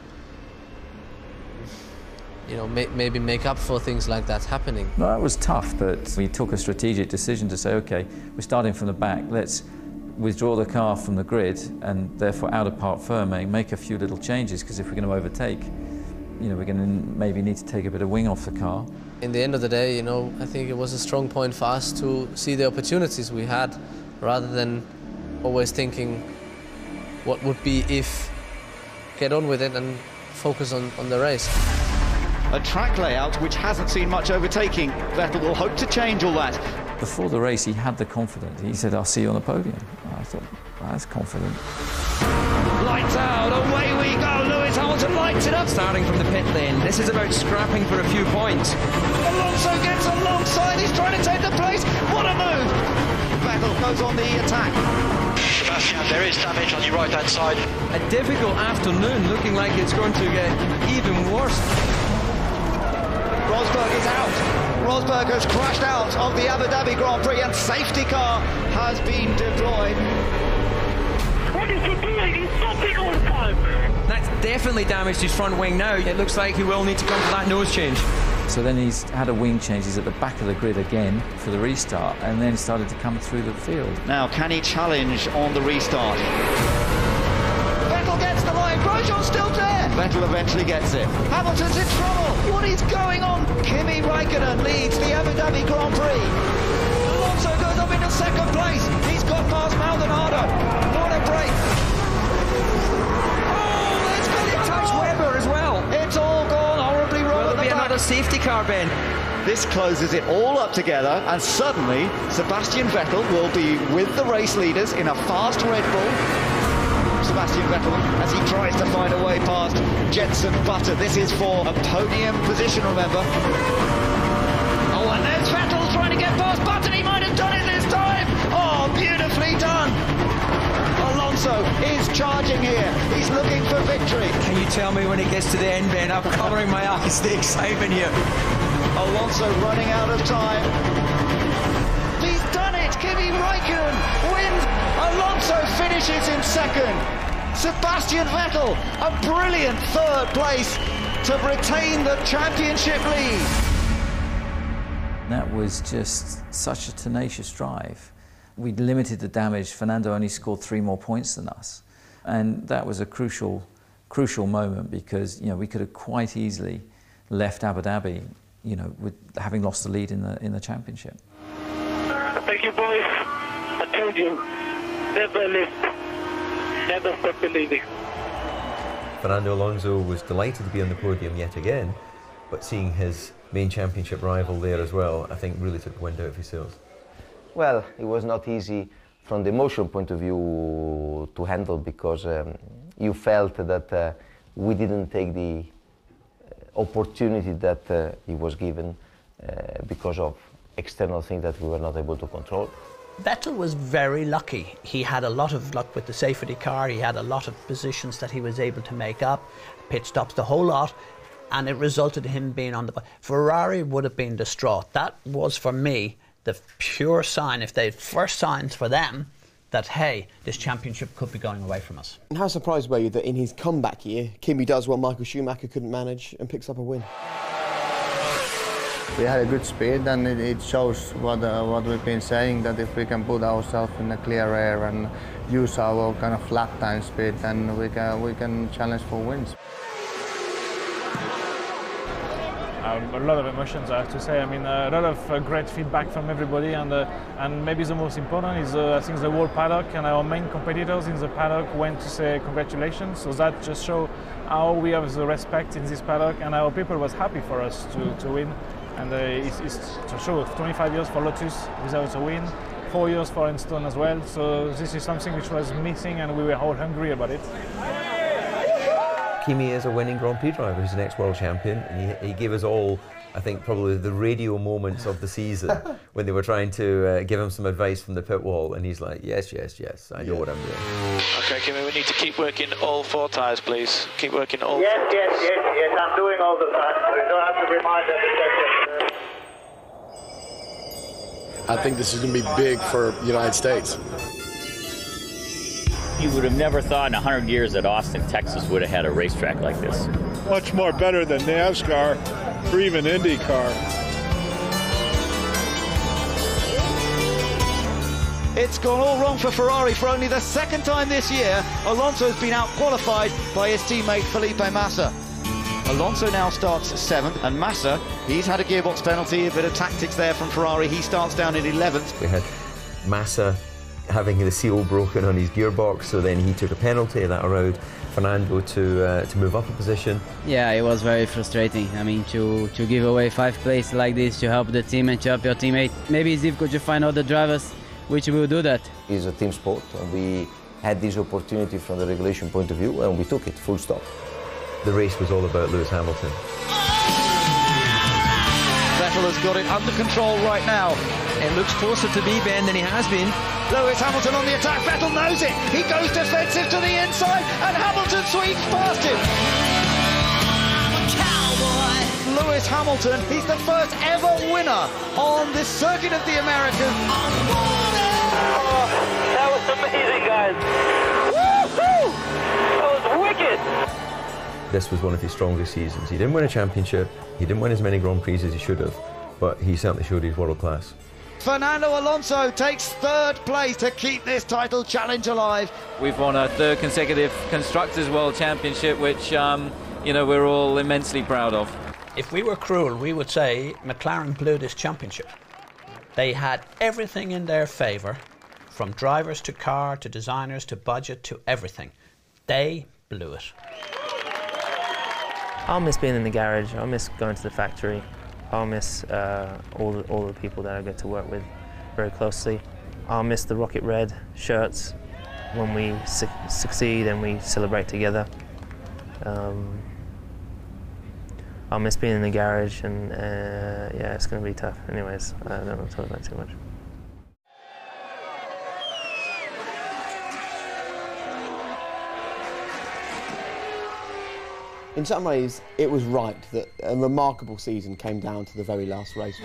you know, maybe make up for things like that happening. No, that was tough, but we took a strategic decision to say, okay, we're starting from the back, let's withdraw the car from the grid and therefore out of parc fermé, make a few little changes, because if we're going to overtake, you know, we're going to maybe need to take a bit of wing off the car. In the end of the day, you know, I think it was a strong point for us to see the opportunities we had, rather than always thinking what would be if. Get on with it and focus on the race. A track layout which hasn't seen much overtaking. Vettel will hope to change all that. Before the race, he had the confidence. He said, "I'll see you on the podium." I thought, that's confident. Lights out, away we go. Lewis Hamilton lights it up. Starting from the pit lane, this is about scrapping for a few points. Alonso gets alongside, he's trying to take the place. What a move! Vettel goes on the attack. Sebastian, there is damage on your right-hand side. A difficult afternoon, looking like it's going to get even worse. Rosberg is out. Rosberg has crashed out of the Abu Dhabi Grand Prix and safety car has been deployed. What is he doing? He's stopping all the time. That's definitely damaged his front wing now. It looks like he will need to come for that nose change. So then he's had a wing change, he's at the back of the grid again for the restart, and then started to come through the field. Now, can he challenge on the restart? Vettel gets the line, Grosjean's still there! Vettel eventually gets it. Hamilton's in trouble! What is going on? Kimi Raikkonen leads the Abu Dhabi Grand Prix. Alonso goes up into second place. He's got past Maldonado. What a break! Oh, let's go! It touched Webber as well. It's all gone horribly wrong. Will there be another safety car, Ben? This closes it all up together, and suddenly Sebastian Vettel will be with the race leaders in a fast Red Bull. Sebastian Vettel, as he tries to find a way past Jenson Button. This is for a podium position, remember. Oh, and there's Vettel trying to get past Button. He might have done it this time. Oh, beautifully done. Alonso is charging here. He's looking for victory. Can you tell me when it gets to the end, Ben? I'm covering my eyes, the excitement here. Alonso running out of time. He's done it! Kimi Raikkonen wins! Alonso finishes in second. Sebastian Vettel, a brilliant third place to retain the championship lead. That was just such a tenacious drive. We'd limited the damage. Fernando only scored 3 more points than us. And that was a crucial moment, because, you know, we could have quite easily left Abu Dhabi, you know, with having lost the lead in the championship. Thank you, boys. I told you, never lift, never stop believing. Fernando Alonso was delighted to be on the podium yet again, but seeing his main championship rival there as well, I think really took the wind out of his sails. Well, it was not easy from the emotional point of view to handle, because you felt that we didn't take the opportunity that he was given because of external things that we were not able to control. Vettel was very lucky. He had a lot of luck with the safety car. He had a lot of positions that he was able to make up, pit stops, the whole lot, and it resulted in him being on the... Ferrari would have been distraught. That was, for me, the pure sign, if they had first signs for them, that, hey, this championship could be going away from us. And how surprised were you that in his comeback year, Kimi does what Michael Schumacher couldn't manage and picks up a win? We had a good speed, and it shows what we've been saying, that if we can put ourselves in a clear air and use our kind of flat time speed, then we can challenge for wins. A lot of emotions, I have to say. I mean, a lot of great feedback from everybody, and maybe the most important is I think the whole paddock and our main competitors in the paddock went to say congratulations. So that just shows how we have the respect in this paddock, and our people was happy for us to win. And it's to show 25 years for Lotus without a win, 4 years for Enstone as well. So this is something which was missing, and we were all hungry about it. Kimi is a winning Grand Prix driver. He's an ex-world champion, and he gave us all, I think, probably the radio moments of the season when they were trying to give him some advice from the pit wall, and he's like, yes, yes, yes, I know what I'm doing. Okay, Kimi, we need to keep working all 4 tyres, please. Keep working all. Yes, I'm doing all the time, so you don't have to remind every second. I think this is going to be big for the United States. You would have never thought in 100 years that Austin, Texas would have had a racetrack like this. much more better than NASCAR or even IndyCar. It's gone all wrong for Ferrari for only the second time this year. Alonso's been out-qualified by his teammate Felipe Massa. Alonso now starts 7th, and Massa, he's had a gearbox penalty, a bit of tactics there from Ferrari. He starts down in 11th. We had Massa having the seal broken on his gearbox, so then he took a penalty that allowed Fernando to move up a position. Yeah, it was very frustrating. I mean, to give away 5 places like this to help the team and to help your teammate. Maybe it's difficult to find other drivers which will do that. It's a team sport, and we had this opportunity from the regulation point of view, and we took it, full stop. The race was all about Lewis Hamilton. Vettel has got it under control right now. It looks closer to be, Ben, than he has been. Lewis Hamilton on the attack. Vettel knows it. He goes defensive to the inside, and Hamilton sweeps past him. Lewis Hamilton, he's the first ever winner on this circuit of the Americas. Oh, that was amazing, guys. Woo-hoo! That was wicked. This was one of his strongest seasons. He didn't win a championship, he didn't win as many Grand Prix as he should have, but he certainly showed his world class. Fernando Alonso takes 3rd place to keep this title challenge alive. We've won our 3rd consecutive Constructors' World Championship, which you know, we're all immensely proud of. If we were cruel, we would say McLaren blew this championship. They had everything in their favour, from drivers to car to designers to budget to everything. They blew it. I'll miss being in the garage. I'll miss going to the factory. I'll miss all the people that I get to work with very closely. I'll miss the Rocket Red shirts when we succeed and we celebrate together. I'll miss being in the garage, and yeah, it's going to be tough. Anyways, I don't want to talk about it too much. In some ways, it was right that a remarkable season came down to the very last race.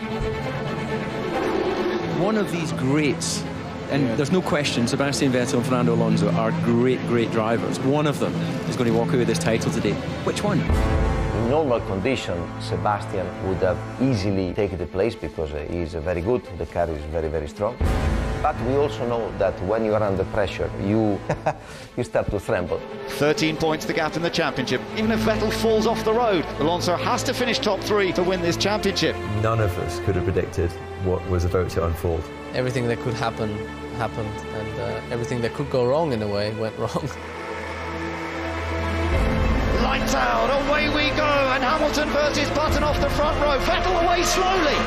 One of these greats, and there's no question, Sebastian Vettel and Fernando Alonso are great, great drivers. One of them is going to walk away with this title today. Which one? In normal condition, Sebastian would have easily taken the place because he is very good, the car is very, very strong. But we also know that when you are under pressure, you start to tremble. 13 points the gap in the championship. Even if Vettel falls off the road, Alonso has to finish top 3 to win this championship. None of us could have predicted what was about to unfold. Everything that could happen, happened, and everything that could go wrong in a way went wrong. Lights out, away we go, and Hamilton versus Button off the front row. Vettel away slowly.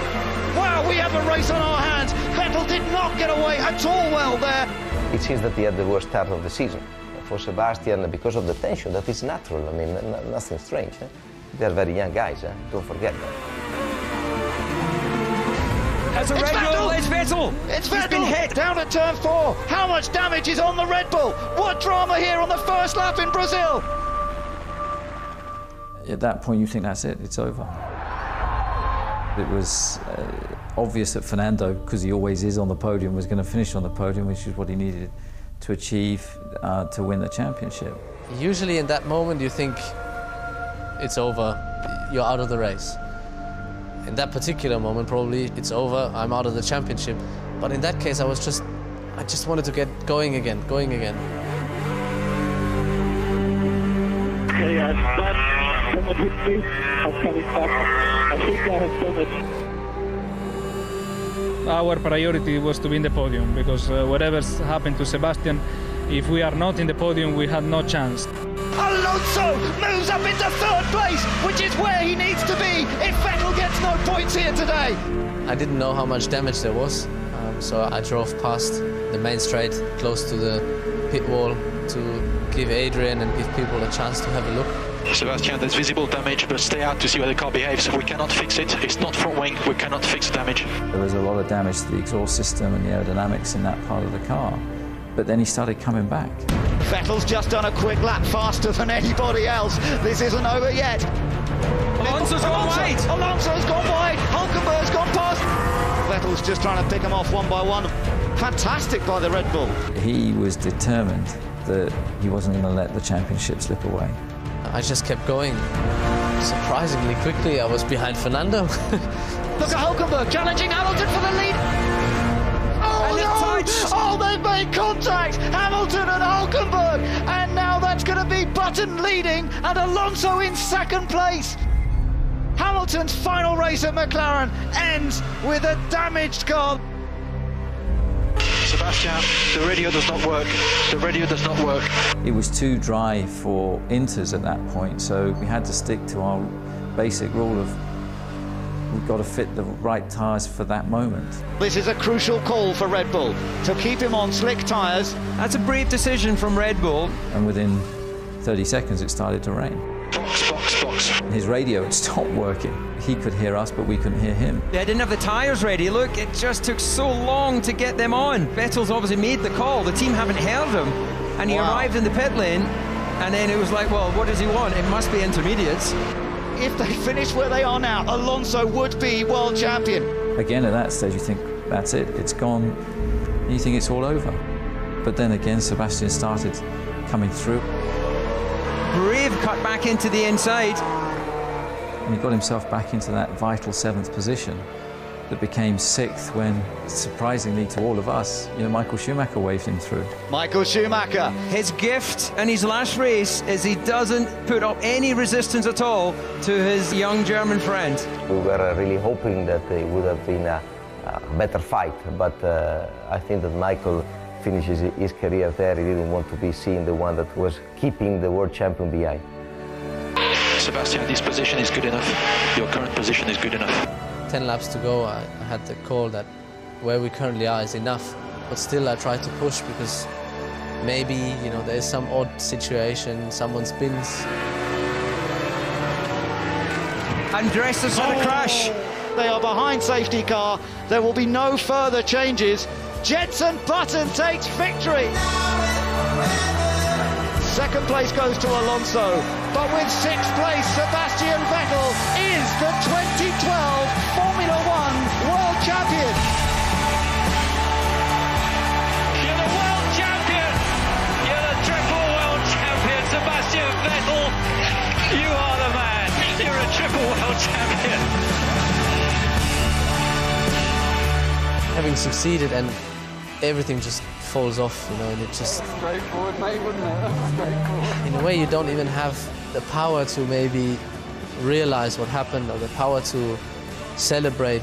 Wow, we have a race on our hands. Vettel did not get away at all well there. It seems that he had the worst start of the season. For Sebastian, because of the tension, that is natural. I mean, nothing strange. They are very young guys, don't forget that. As a Red Bull, it's Vettel! It's He's Vettel! Been hit. Down at turn 4. How much damage is on the Red Bull? What drama here on the first lap in Brazil? At that point, you think that's it, it's over. It was obvious that Fernando, because he always is on the podium, was going to finish on the podium, which is what he needed to achieve to win the championship. Usually in that moment you think it's over, you're out of the race. In that particular moment, probably it's over, I'm out of the championship. But in that case, I just wanted to get going again. Okay, someone hit me. I'm coming back. I think I have done it. Our priority was to win the podium, because whatever's happened to Sebastian, if we are not in the podium, we had no chance. Alonso moves up into 3rd place, which is where he needs to be if Vettel gets no points here today. I didn't know how much damage there was, so I drove past the main straight, close to the pit wall, to give Adrian and give people a chance to have a look. Sebastian, there's visible damage, but stay out to see how the car behaves. We cannot fix it. It's not front wing. We cannot fix the damage. There was a lot of damage to the exhaust system and the aerodynamics in that part of the car. But then he started coming back. Vettel's just done a quick lap faster than anybody else. This isn't over yet. Alonso's gone wide. Alonso's gone wide. Hulkenberg's gone past. Vettel's just trying to pick them off one by one. Fantastic by the Red Bull. He was determined that he wasn't going to let the championship slip away. I just kept going. Surprisingly quickly, I was behind Fernando. Look at Hulkenberg challenging Hamilton for the lead. Oh, no! Oh, they've made contact! Hamilton and Hulkenberg! And now that's going to be Button leading and Alonso in second place. Hamilton's final race at McLaren ends with a damaged car. Sebastian, the radio does not work. The radio does not work. It was too dry for Inters at that point, so we had to stick to our basic rule of we've got to fit the right tyres for that moment. This is a crucial call for Red Bull to keep him on slick tyres. That's a brave decision from Red Bull. And within 30 seconds it started to rain. Box, box, box. His radio had stopped working. He could hear us, but we couldn't hear him. They didn't have the tyres ready. Look, it just took so long to get them on. Vettel's obviously made the call. The team haven't heard him. And he arrived in the pit lane, and then it was like, well, what does he want? It must be intermediates. If they finish where they are now, Alonso would be world champion. Again, at that stage, you think, that's it, it's gone. And you think it's all over. But then again, Sebastian started coming through. Brave cut back into the inside. And he got himself back into that vital 7th position that became 6th when, surprisingly to all of us, Michael Schumacher waved him through. Michael Schumacher. His gift in his last race is he doesn't put up any resistance at all to his young German friend. We were really hoping that it would have been a better fight, but I think that Michael finishes his career there. He didn't want to be seen the one that was keeping the world champion behind. Sebastian, this position is good enough. Your current position is good enough. 10 laps to go, I had the call that where we currently are is enough. But still I tried to push because maybe, there's some odd situation, someone spins. Andres has had a crash. They are behind safety car. There will be no further changes. Jenson Button takes victory. Second place goes to Alonso, but with 6th place, Sebastian Vettel is the 2012 Formula One World Champion. You're the world champion. You're the triple world champion, Sebastian Vettel. You are the man. You're a triple world champion. Having succeeded and everything just falls off, and it just... Straightforward, mate, wouldn't it? Straightforward. In a way, you don't even have the power to maybe realize what happened or the power to celebrate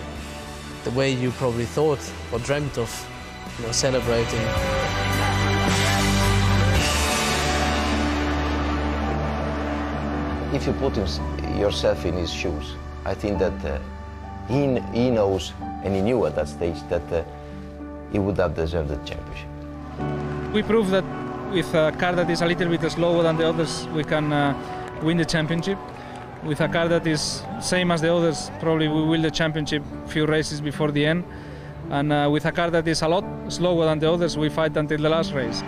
the way you probably thought or dreamt of, celebrating. If you put yourself in his shoes, I think that he knows, and he knew at that stage, that he would have deserved the championship. We proved that with a car that is a little bit slower than the others, we can win the championship. With a car that is same as the others, probably we win the championship few races before the end. And with a car that is a lot slower than the others, we fight until the last race.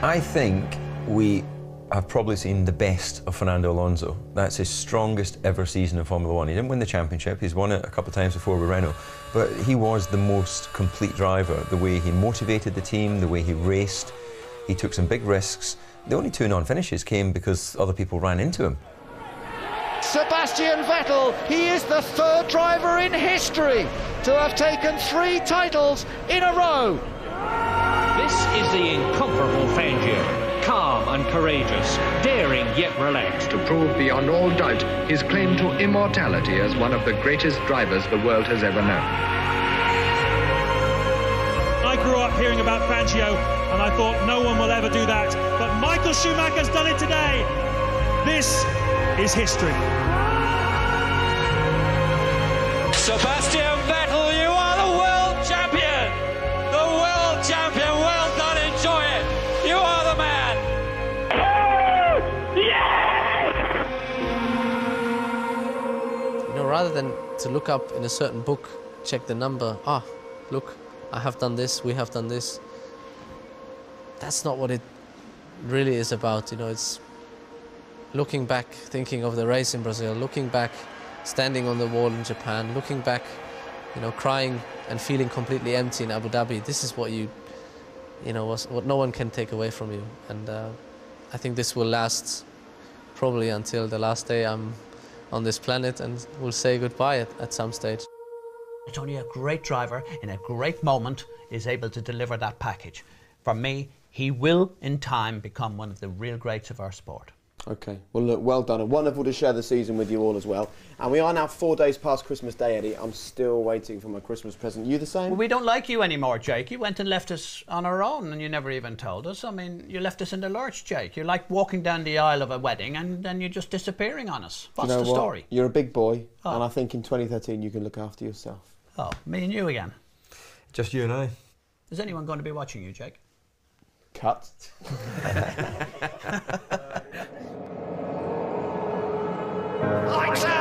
I think we have probably seen the best of Fernando Alonso. That's his strongest ever season in Formula One. He didn't win the championship, he's won it a couple of times before with Renault, but he was the most complete driver. The way he motivated the team, the way he raced, he took some big risks. The only 2 non-finishes came because other people ran into him. Sebastian Vettel, he is the 3rd driver in history to have taken 3 titles in a row. This is the incomparable Fangio. Calm and courageous, daring yet relaxed. To prove beyond all doubt his claim to immortality as one of the greatest drivers the world has ever known. I grew up hearing about Fangio and I thought no one will ever do that. But Michael Schumacher's done it today. This is history. Sebastian Vettel, you are the world champion. The world champion. Well done, enjoy it. You are the man. Rather than to look up in a certain book, check the number, look, I have done this, we have done this. That's not what it really is about, it's looking back, thinking of the race in Brazil, looking back, standing on the wall in Japan, looking back, crying and feeling completely empty in Abu Dhabi. This is what you you know, was what no one can take away from you. And I think this will last probably until the last day I'm on this planet, and we'll say goodbye at some stage. It's only a great driver in a great moment is able to deliver that package. For me, he will in time become one of the real greats of our sport. Okay, well look, well done, and wonderful to share the season with you all as well. And we are now 4 days past Christmas Day, Eddie. I'm still waiting for my Christmas present. You the same? Well, we don't like you anymore, Jake. You went and left us on our own and you never even told us. I mean, you left us in the lurch, Jake. You're like walking down the aisle of a wedding and then you're just disappearing on us. What's the story? You're a big boy, and I think in 2013 you can look after yourself. Oh, me and you again? Just you and I. Is anyone going to be watching you, Jake? Cut. Lights out!